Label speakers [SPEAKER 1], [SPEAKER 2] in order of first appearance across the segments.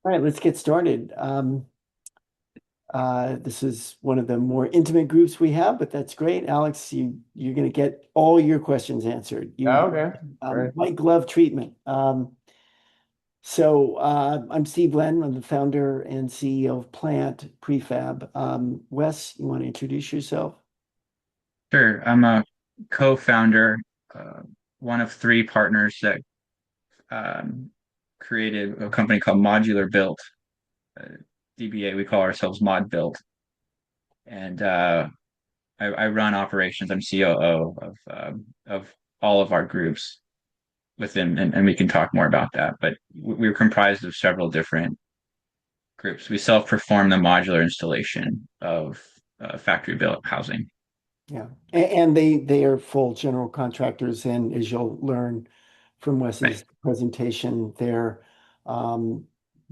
[SPEAKER 1] All right, let's get started. This is one of the more intimate groups we have, but that's great. Alex, you're going to get all your questions answered.
[SPEAKER 2] Oh,
[SPEAKER 1] You
[SPEAKER 2] okay. Great.
[SPEAKER 1] white glove treatment. I'm Steve Len. I'm the founder and CEO of Plant Prefab. Wes, you want to introduce yourself?
[SPEAKER 2] Sure. I'm a co-founder, uh, one of three partners that um, created a company called Modular Built. DBA, we call ourselves Modblt. And I run operations. I'm COO of all of our groups within, and we can talk more about that. But we're comprised of several different groups. We self-perform the modular installation of factory-built housing.
[SPEAKER 1] Yeah, and they are full general contractors, and as you'll learn from
[SPEAKER 2] Right.
[SPEAKER 1] Wes's presentation, they're um,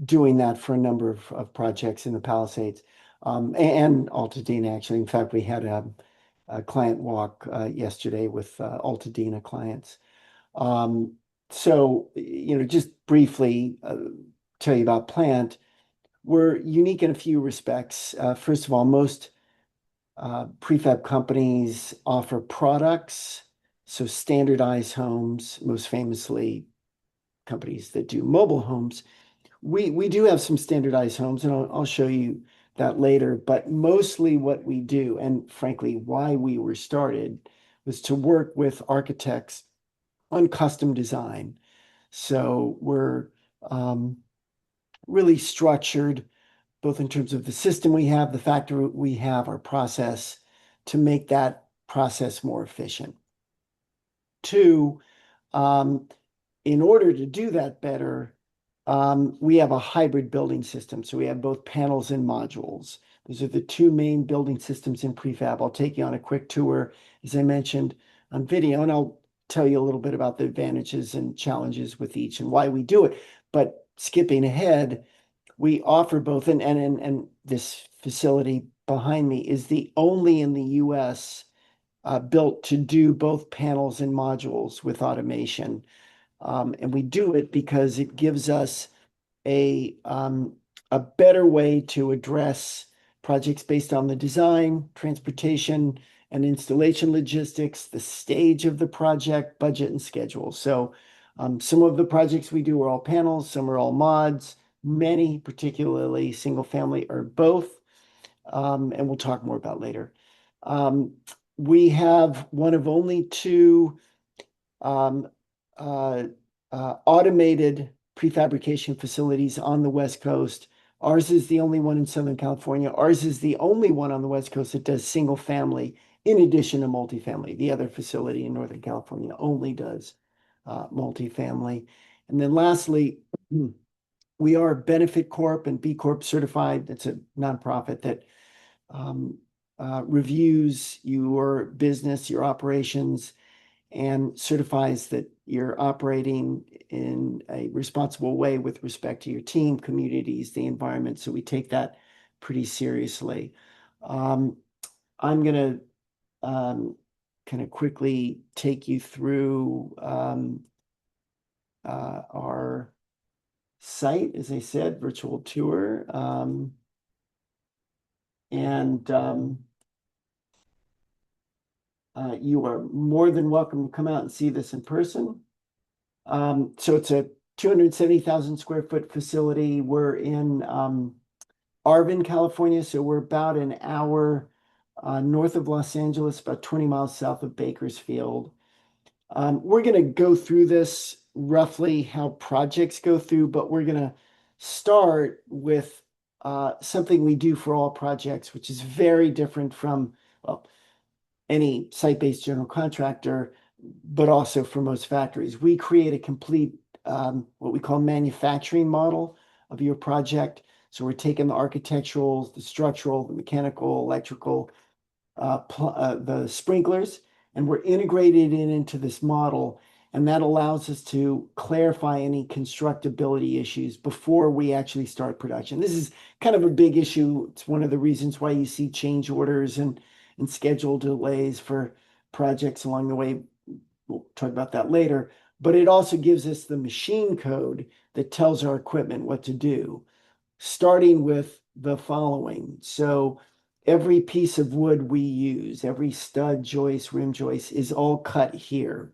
[SPEAKER 1] doing that for a number of projects in the Palisades and Altadena. Actually, in fact, we had a client walk yesterday with Altadena clients. Um, just briefly tell you about Plant. We're unique in a few respects. First of all, most prefab companies offer products, so standardized homes, most famously companies that do mobile homes. We do have some standardized homes, and I'll show you that later. But mostly what we do, and frankly, why we were started, was to work with architects on custom design. So we're um, really structured both in terms of the system we have, the factory we have, our process to make that process more efficient. Two, um, in order to do that better, we have a hybrid building system. So we have both panels and modules. Those are the two main building systems in prefab. I'll take you on a quick tour, as I mentioned on video, and I'll tell you a little bit about the advantages and challenges with each and why we do it. But skipping ahead, we offer both, and this facility behind me is the only in the US built to do both panels and modules with automation. And we do it because it gives us a better way to address projects based on the design, transportation, and installation logistics, the stage of the project, budget, and schedule. So some of the projects we do are all panels, some are all mods, many, particularly single family, are both, and we'll talk more about later. Um, we have one of only two um, uh, automated prefabrication facilities on the West Coast. Ours is the only one in Southern California. Ours is the only one on the West Coast that does single family in addition to multifamily. The other facility in Northern California only does multifamily. And then lastly, we are Benefit Corp and B Corp certified. It's a nonprofit that um, reviews your business, your operations, and certifies that you're operating in a responsible way with respect to your team, communities, the environment. So we take that pretty seriously. Um, I'm going to kind of quickly take you through our site, as I said, virtual tour. And You are more than welcome to come out and see this in person. So it's a 270,000 square foot facility. We're in Arvin, California. So we're about an hour north of Los Angeles, about 20 miles south of Bakersfield. We're going to go through this roughly how projects go through, but we're going to start with something we do for all projects, which is very different from, well, any site-based general contractor, but also for most factories. We create a complete, what we call manufacturing model of your project. So we're taking the architectural, the structural, the mechanical, electrical, the sprinklers, and we're integrated into this model. And that allows us to clarify any constructability issues before we actually start production. This is kind of a big issue. It's one of the reasons why you see change orders and schedule delays for projects along the way. We'll talk about that later. But it also gives us the machine code that tells our equipment what to do. starting with the following. So every piece of wood we use, every stud, joist, rim joist is all cut here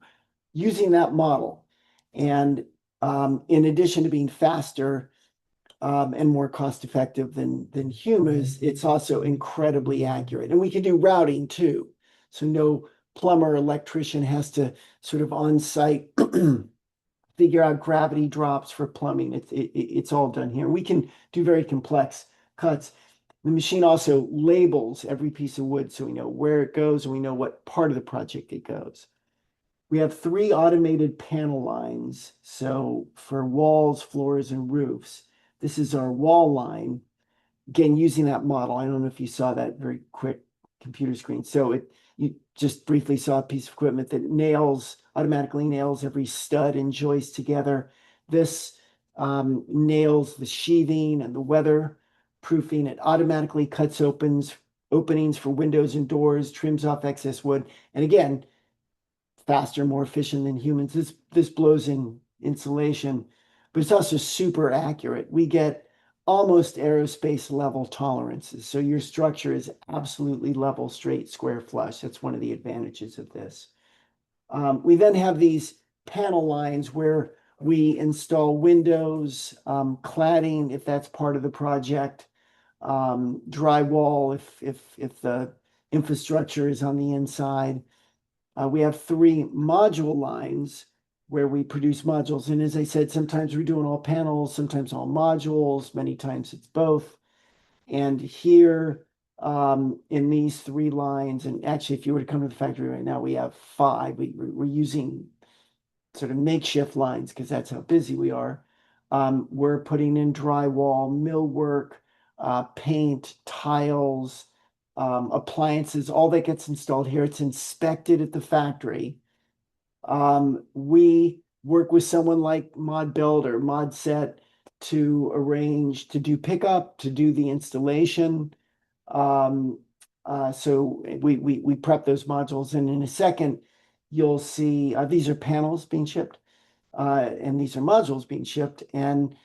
[SPEAKER 1] using that model. And in addition to being faster and more cost effective than humans, it's also incredibly accurate. And we can do routing too. So no plumber, electrician has to sort of on site figure out gravity drops for plumbing. It's all done here. We can do very complex cuts. The machine also labels every piece of wood so we know where it goes and we know what part of the project it goes. We have 3 automated panel lines. So for walls, floors, and roofs, this is our wall line. Again, using that model. I don't know if you saw that very quick computer screen. So you just briefly saw a piece of equipment that automatically nails every stud and joist together. This nails the sheathing and the weather proofing. It automatically cuts openings for windows and doors, trims off excess wood. And again, faster, more efficient than humans. This blows in insulation, but it's also super accurate. We get almost aerospace level tolerances. So your structure is absolutely level, straight, square, flush. That's one of the advantages of this. We then have these panel lines where we install windows, cladding, if that's part of the project, drywall, if the infrastructure is on the inside. We have 3 module lines where we produce modules. And as I said, sometimes we're doing all panels, sometimes all modules, many times it's both. And here in these 3 lines, and actually, if you were to come to the factory right now, we have 5. We're using sort of makeshift lines because that's how busy we are. We're putting in drywall, millwork, paint, tiles, appliances, all that gets installed here. It's inspected at the factory. We work with someone like Modblt or Modset to arrange to do pickup, to do the installation. So we prep those modules, and in a second, you'll see these are panels being shipped, and these are modules being shipped. And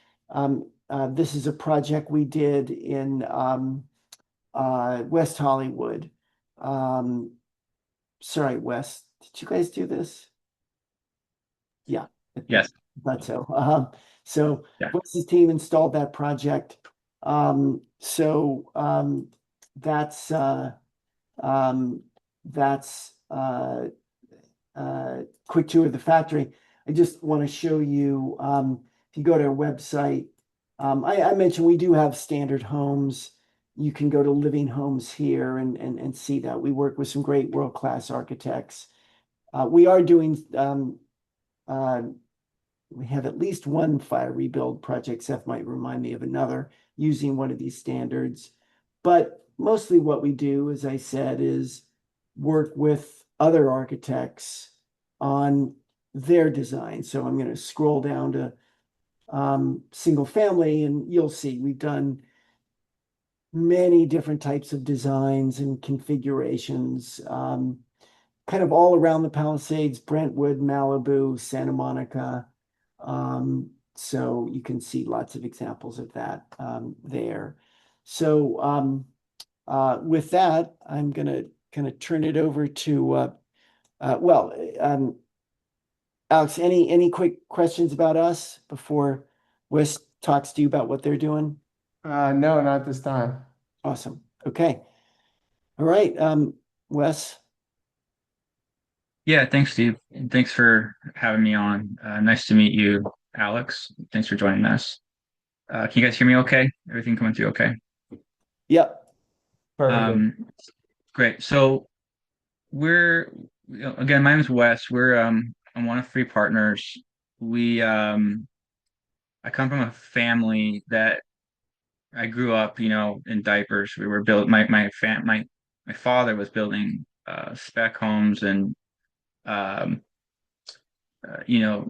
[SPEAKER 1] this is a project we did in West Hollywood. Sorry, West. Did you guys do this? Yeah,
[SPEAKER 2] Yes.
[SPEAKER 1] thought so. So
[SPEAKER 2] Yeah.
[SPEAKER 1] Wes's team installed that project. So that's that's quick tour of the factory. I just want to show you, if you go to our website, I mentioned we do have standard homes. You can go to Living Homes here and see that. We work with some great world-class architects. We are doing, we have at least one fire rebuild project. Seth might remind me of another using one of these standards. But mostly what we do, as I said, is work with other architects on their design. So I'm going to scroll down to single family, and you'll see we've done many different types of designs and configurations, kind of all around the Palisades, Brentwood, Malibu, Santa Monica. So you can see lots of examples of that there. So with that, I'm going to kind of turn it over to, Alex, any quick questions about us before Wes talks to you about what they're doing?
[SPEAKER 3] No, not this time.
[SPEAKER 1] Awesome. Okay. All right. Wes.
[SPEAKER 2] Yeah, thanks, Steve. And thanks for having me on. Nice to meet you, Alex. Thanks for joining us. Can you guys hear me okay? Everything coming through okay?
[SPEAKER 1] Yep.
[SPEAKER 3] Perfectly.
[SPEAKER 2] Great. So again, my name is Wes. I'm one of 3 partners. I come from a family that I grew up, in diapers. We were built. My father was building spec homes and um,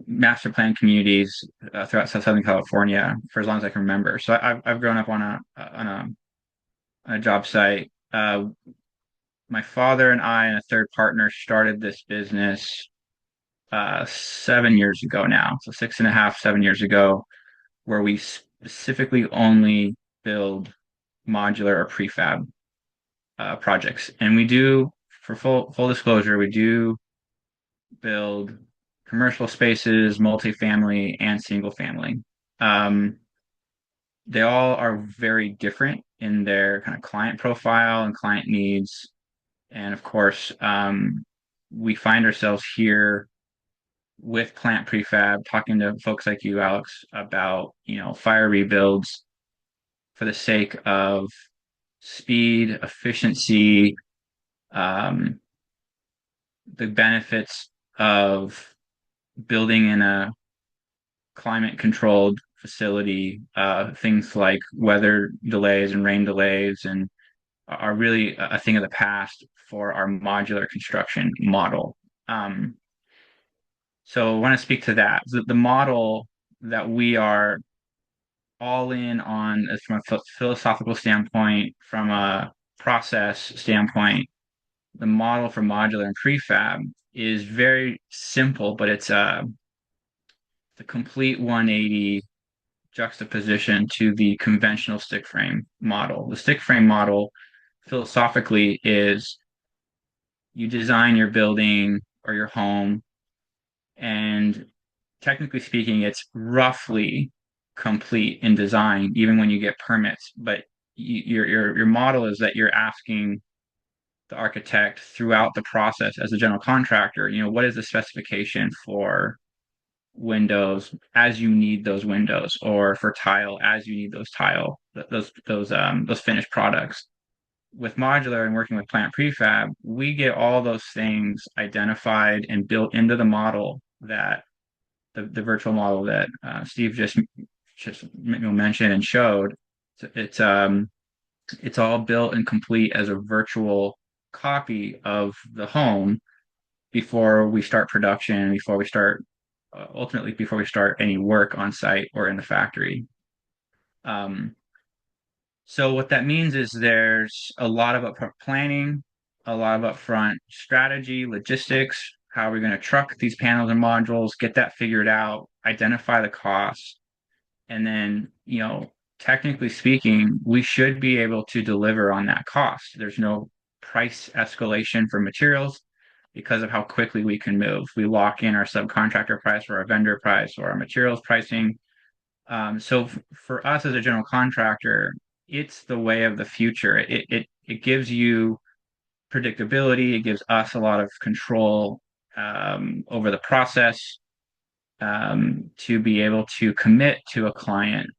[SPEAKER 2] master plan communities throughout Southern California for as long as I can remember. So I've grown up on a job site. My father and I and a third partner started this business 7 years ago now. So 6.5, 7 years ago, where we specifically only build modular or prefab projects. And we do, for full disclosure, we do build commercial spaces, multifamily, and single family. They all are very different in their kind of client profile and client needs. And of course, we find ourselves here with plant prefab, talking to folks like you, Alex, about, fire rebuilds for the sake of speed, efficiency, um, the benefits of building in a climate controlled facility, things like weather delays and rain delays and are really a thing of the past for our modular construction model. So I want to speak to that. The model that we are all in on is from a philosophical standpoint, from a process standpoint, the model for modular and prefab is very simple, but it's the complete 180 juxtaposition to the conventional stick frame model. The stick frame model philosophically is you design your building or your home, and technically speaking, it's roughly complete in design, even when you get permits. But your model is that you're asking the architect throughout the process as a general contractor, what is the specification for windows as you need those windows, or for tile as you need those tile, those finished products. With modular and working with plant prefab, we get all those things identified and built into the model, that the virtual model that Steve just mentioned and showed. It's all built and complete as a virtual copy of the home before we start production, before we start ultimately before we start any work on site or in the factory. So what that means is there's a lot of upfront planning, a lot of upfront strategy, logistics. How are we going to truck these panels and modules, get that figured out, identify the costs, and then, technically speaking, we should be able to deliver on that cost. There's no price escalation for materials because of how quickly we can move. We lock in our subcontractor price or our vendor price or our materials pricing. So for us as a general contractor, it's the way of the future. It gives you predictability. It gives us a lot of control over the process, to be able to commit to a client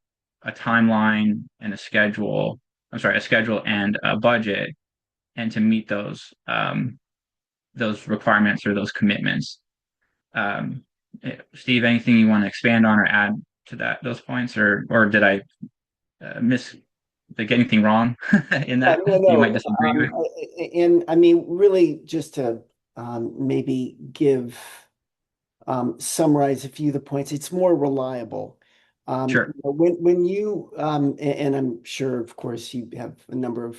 [SPEAKER 2] a timeline and a schedule. I'm sorry, a schedule and a budget, and to meet those requirements or those commitments. Steve, anything you want to expand on or add to those points, or did I get anything wrong in that you might disagree with?
[SPEAKER 1] And I mean, really, just to maybe summarize a few of the points, it's more reliable.
[SPEAKER 2] Sure.
[SPEAKER 1] When you and I'm sure, of course, you have a number of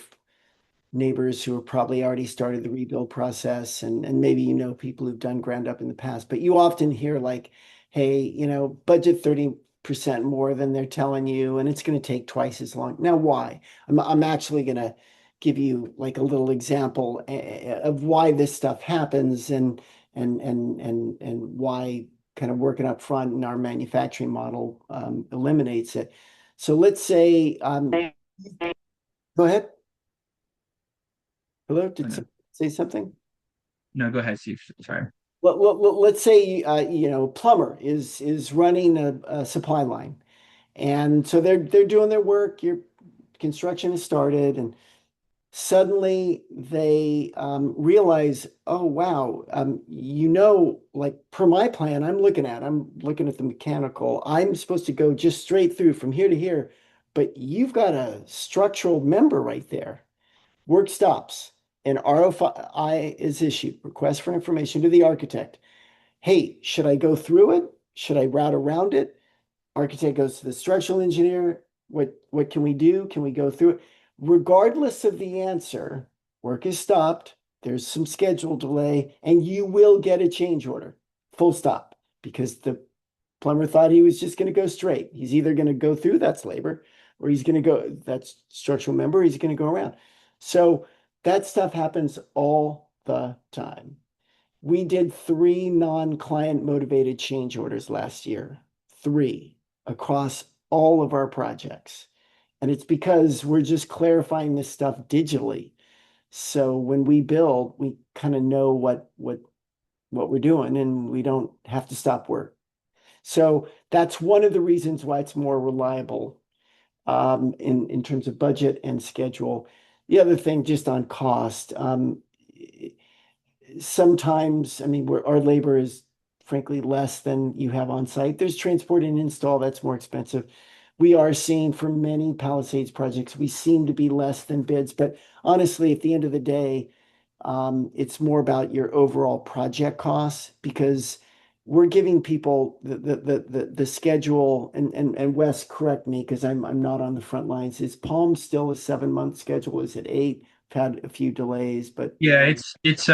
[SPEAKER 1] neighbors who have probably already started the rebuild process, and maybe people who've done ground up in the past, but you often hear like, hey, budget 30% more than they're telling you, and it's going to take twice as long. Now, why? I'm actually going to give you like a little example of why this stuff happens, and why kind of working up front in our manufacturing model eliminates it. So let's say, go ahead. Hello, did someone say something?
[SPEAKER 2] No, go ahead, Steve. Sorry.
[SPEAKER 1] Let's say a plumber is running a supply line, and so they're doing their work. Your construction has started, and suddenly they realize, oh wow, like per my plan, I'm looking at the mechanical. I'm supposed to go just straight through from here to here, but you've got a structural member right there. Work stops. An ROI is issued, request for information to the architect. Hey, should I go through it? Should I route around it? Architect goes to the structural engineer. What can we do? Can we go through it? Regardless of the answer, work is stopped. There's some schedule delay, and you will get a change order. Full stop. Because the plumber thought he was just going to go straight. He's either going to go through, that's labor, or he's going to go, that's structural member, he's going to go around. So that stuff happens all the time. We did 3 non-client motivated change orders last year, 3 across all of our projects. And it's because we're just clarifying this stuff digitally. So when we build, we kind of know what we're doing and we don't have to stop work. So that's one of the reasons why it's more reliable in terms of budget and schedule. The other thing, just on cost, sometimes, I mean, our labor is frankly less than you have on site. There's transport and install that's more expensive. We are seeing for many Palisades projects, we seem to be less than bids, but honestly, at the end of the day, it's more about your overall project costs because we're giving people the schedule and Wes, correct me because I'm not on the front lines. Is Palm still a 7-month schedule? Is it 8? I've had a few delays, but
[SPEAKER 2] Yeah, it's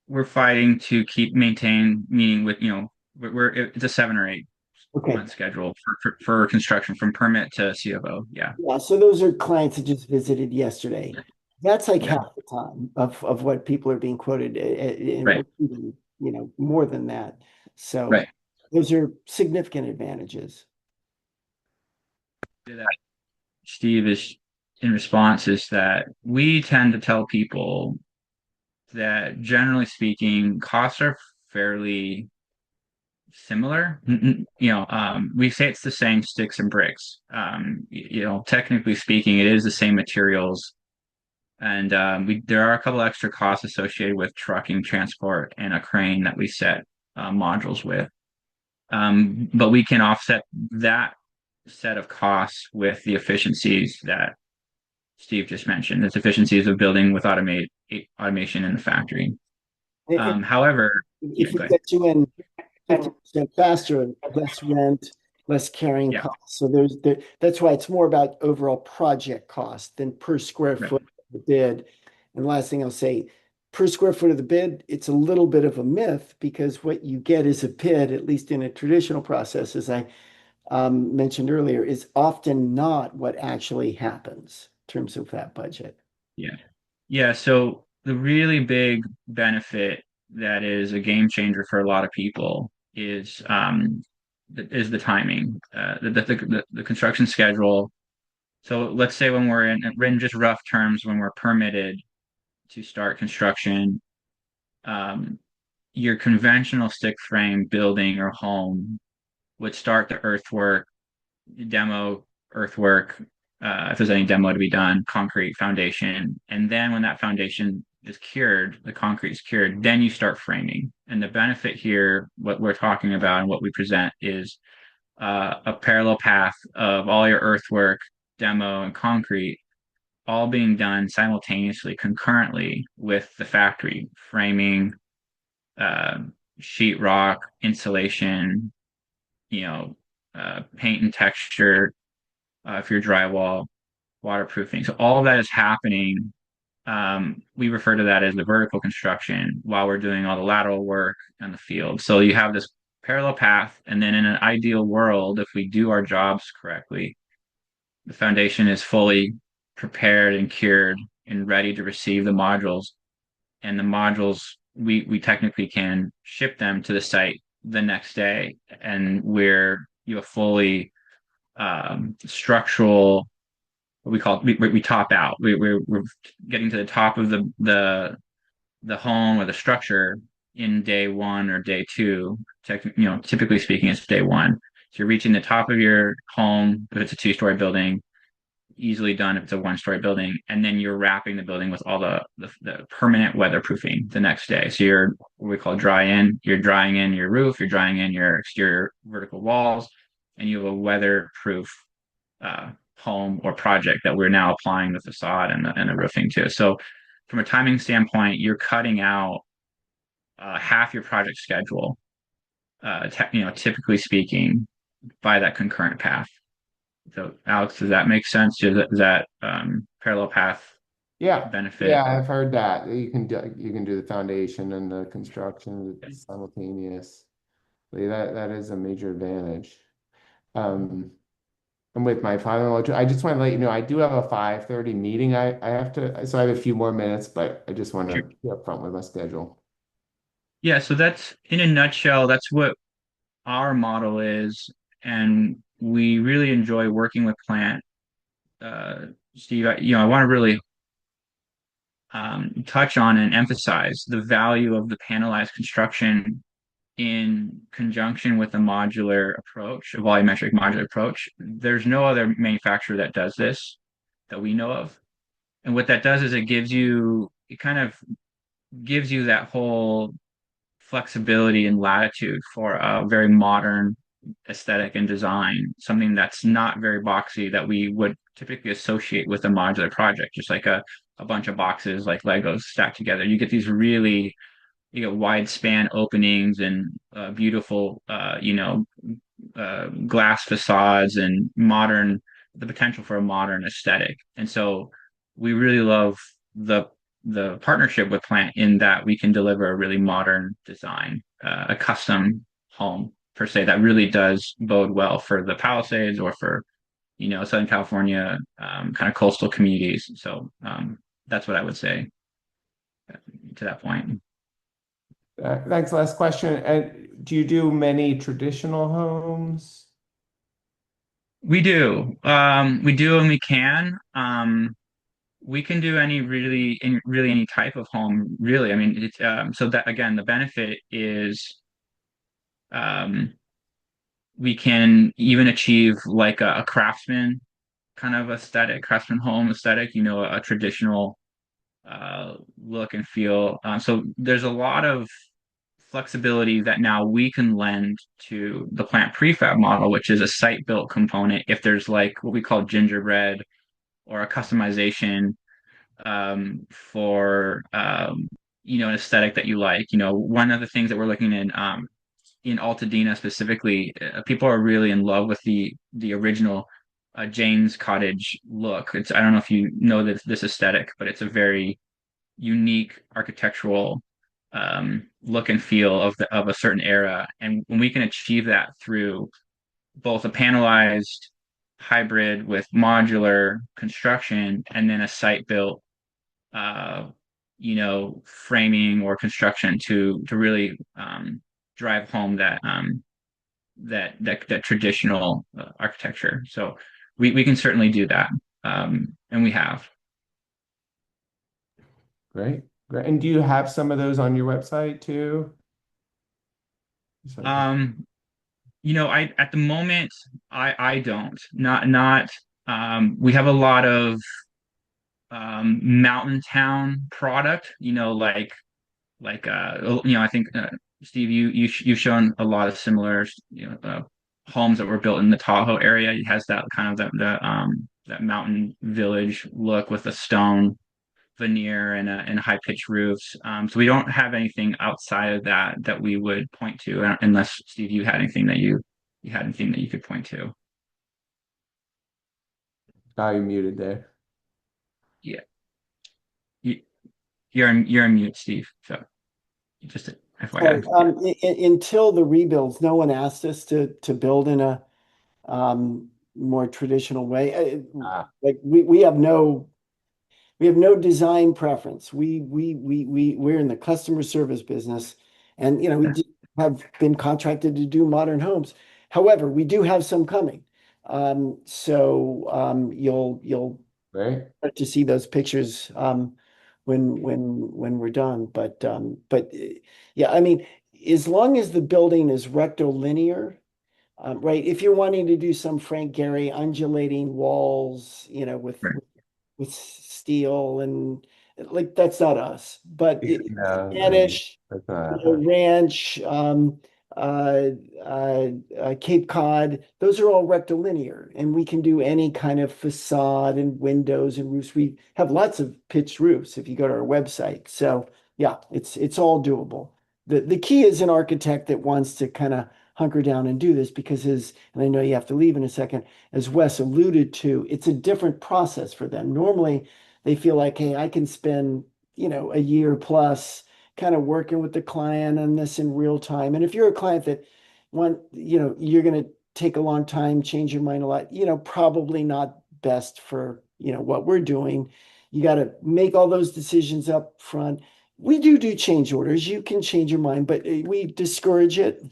[SPEAKER 2] we're fighting to keep maintain meaning with it's a 7 or 8
[SPEAKER 1] okay.
[SPEAKER 2] month schedule for construction from permit to COO. Yeah.
[SPEAKER 1] Yeah, so those are clients that just visited yesterday. That's like
[SPEAKER 2] Yeah.
[SPEAKER 1] half the time of what people are being quoted,
[SPEAKER 2] Right.
[SPEAKER 1] or even, more than that. So
[SPEAKER 2] Right.
[SPEAKER 1] those are significant advantages.
[SPEAKER 2] That Steve is in response is that we tend to tell people that generally speaking, costs are fairly similar. We say it's the same sticks and bricks. Technically speaking, it is the same materials. And there are a couple extra costs associated with trucking, transport, and a crane that we set modules with. But we can offset that set of costs with the efficiencies that Steve just mentioned. It's efficiencies of building with automation in the factory. However, yeah,
[SPEAKER 1] If
[SPEAKER 2] go
[SPEAKER 1] it
[SPEAKER 2] ahead.
[SPEAKER 1] gets you in 50% faster, less rent, less carrying
[SPEAKER 2] Yeah,
[SPEAKER 1] costs. So that's why it's more about overall project cost than per square
[SPEAKER 2] right.
[SPEAKER 1] foot of the bid. And last thing I'll say, per square foot of the bid, it's a little bit of a myth because what you get is a bid, at least in a traditional process, as I mentioned earlier, is often not what actually happens in terms of that budget.
[SPEAKER 2] Yeah. Yeah. So the really big benefit that is a game changer for a lot of people is the timing, the construction schedule. So let's say when we're in just rough terms, when we're permitted to start construction, um, your conventional stick frame building or home would start the earthwork, demo earthwork, if there's any demo to be done, concrete foundation. And then when that foundation is cured, the concrete is cured, then you start framing. And the benefit here, what we're talking about and what we present is a parallel path of all your earthwork, demo, and concrete all being done simultaneously, concurrently with the factory framing, uh, sheetrock, insulation, you know, paint and texture, if you're drywall, waterproofing. So all of that is happening. We refer to that as the vertical construction while we're doing all the lateral work in the field. So you have this parallel path, and then in an ideal world, if we do our jobs correctly, the foundation is fully prepared and cured and ready to receive the modules. And the modules, we technically can ship them to the site the next day, and you have fully structural what we call we top out. We're getting to the top of the home or the structure in day one or day two. Typically speaking, it's day one. So you're reaching the top of your home if it's a 2-story building, easily done if it's a 1-story building, and then you're wrapping the building with all the permanent weatherproofing the next day. So you're what we call dry in. You're drying in your roof, you're drying in your exterior vertical walls, and you have a weatherproof home or project that we're now applying the facade and the roofing to. So from a timing standpoint, you're cutting out half your project schedule, typically speaking, by that concurrent path. So Alex, does that make sense? Does that parallel path
[SPEAKER 3] Yeah,
[SPEAKER 2] benefit?
[SPEAKER 3] yeah, I've heard that. You can do the foundation and the construction simultaneous. That is a major advantage. Um, I'm with my father-in-law too. I just want to let you know, I do have a 5:30 meeting. I have to, so I have a few more minutes, but I just want to
[SPEAKER 2] Sure.
[SPEAKER 3] be upfront with my schedule.
[SPEAKER 2] Yeah, so that's in a nutshell, that's what our model is, and we really enjoy working with Plant. Steve, I want to really touch on and emphasize the value of the panelized construction in conjunction with a modular approach, a volumetric modular approach. There's no other manufacturer that does this that we know of. And what that does is it kind of gives you that whole flexibility and latitude for a very modern aesthetic and design, something that's not very boxy that we would typically associate with a modular project, just like a bunch of boxes like Legos stacked together. You get these really, wide span openings and beautiful, glass facades and the potential for a modern aesthetic. And so we really love the the partnership with Plant in that we can deliver a really modern design, a custom home per se that really does bode well for the Palisades or for Southern California kind of coastal communities. So that's what I would say to that point.
[SPEAKER 3] Thanks. Last question. And do you do many traditional homes?
[SPEAKER 2] We do, and we can. We can do really any type of home, really. I mean, it's so that again, the benefit is um, we can even achieve like a craftsman kind of aesthetic, craftsman home aesthetic, a traditional look and feel. So there's a lot of flexibility that now we can lend to the Plant prefab model, which is a site-built component. If there's like what we call gingerbread or a customization for an aesthetic that you like. One of the things that we're looking in Altadena specifically, people are really in love with the original Jane's Cottage look. I don't know if you know this aesthetic, but it's a very unique architectural look and feel of a certain era. And when we can achieve that through both a panelized hybrid with modular construction and then a site built uh, framing or construction to really drive home that traditional architecture. So we can certainly do that, and we have.
[SPEAKER 3] Great. Great. And do you have some of those on your website too? So I can-
[SPEAKER 2] Um, I at the moment I don't not we have a lot of mountain town product, I think Steve, you've shown a lot of similar homes that were built in the Tahoe area. It has that kind of that mountain village look with a stone veneer and high pitched roofs. So we don't have anything outside of that we would point to, unless Steve, you had anything that you could point to.
[SPEAKER 3] Oh, you're muted there.
[SPEAKER 2] Yeah, you, you're on mute, Steve. So just
[SPEAKER 1] Sorry,
[SPEAKER 2] FYI. Yeah.
[SPEAKER 1] until the rebuilds, no one asked us to build in a more traditional way.
[SPEAKER 3] Ah,
[SPEAKER 1] Like we have no design preference. We're in the customer service business, and we do have been contracted to do modern homes. However, we do have some coming. So you'll
[SPEAKER 3] right.
[SPEAKER 1] start to see those pictures when we're done. But yeah, I mean, as long as the building is rectilinear, right? If you're wanting to do some Frank Gehry undulating walls,
[SPEAKER 2] Right.
[SPEAKER 1] with steel and like that's not us. But
[SPEAKER 3] No,
[SPEAKER 1] Spanish,
[SPEAKER 3] that's
[SPEAKER 1] ranch, uh, Cape Cod, those are all rectilinear, and we can do any kind of facade and windows and roofs. We have lots of pitched roofs if you go to our website. So yeah, it's all doable. The key is an architect that wants to kind of hunker down and do this because and I know you have to leave in a second, as Wes alluded to, it's a different process for them. Normally they feel like, hey, I can spend, a year plus kind of working with the client on this in real time. And if you're a client that you're going to take a long time, change your mind a lot, probably not best for, what we're doing. You got to make all those decisions up front. We do change orders. You can change your mind, but we discourage it,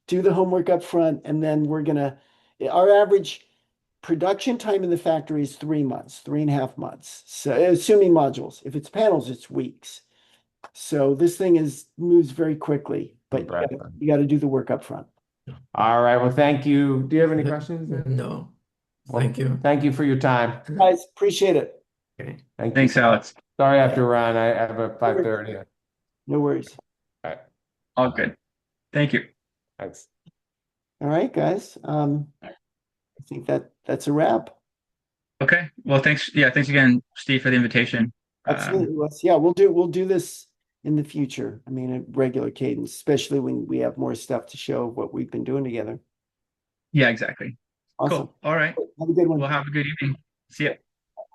[SPEAKER 1] do the homework up front, and then our average production time in the factory is 3 months, 3.5 months. So assuming modules, if it's panels, it's weeks. So this thing moves very quickly, but you got to do the work up front.
[SPEAKER 3] All right. Well, thank you. Do you have any questions?
[SPEAKER 4] No.
[SPEAKER 3] Well,
[SPEAKER 4] Thank you.
[SPEAKER 3] Thank you for your time.
[SPEAKER 1] Guys, appreciate it.
[SPEAKER 4] Okay.
[SPEAKER 3] Thank
[SPEAKER 2] Thanks,
[SPEAKER 3] you.
[SPEAKER 2] Alex.
[SPEAKER 3] Sorry I have to run. I have a 5:30.
[SPEAKER 1] No worries.
[SPEAKER 2] All good. Thank you.
[SPEAKER 3] Thanks.
[SPEAKER 1] All right, guys. I think that's a wrap.
[SPEAKER 2] Okay. Well, thanks. Yeah, thanks again, Steve, for the invitation.
[SPEAKER 1] Absolutely. Yeah, we'll do this in the future. I mean, a regular cadence, especially when we have more stuff to show of what we've been doing together.
[SPEAKER 2] Yeah, exactly.
[SPEAKER 1] Awesome.
[SPEAKER 2] Cool. All right.
[SPEAKER 1] Have a good one.
[SPEAKER 2] Well, have a good evening. See ya.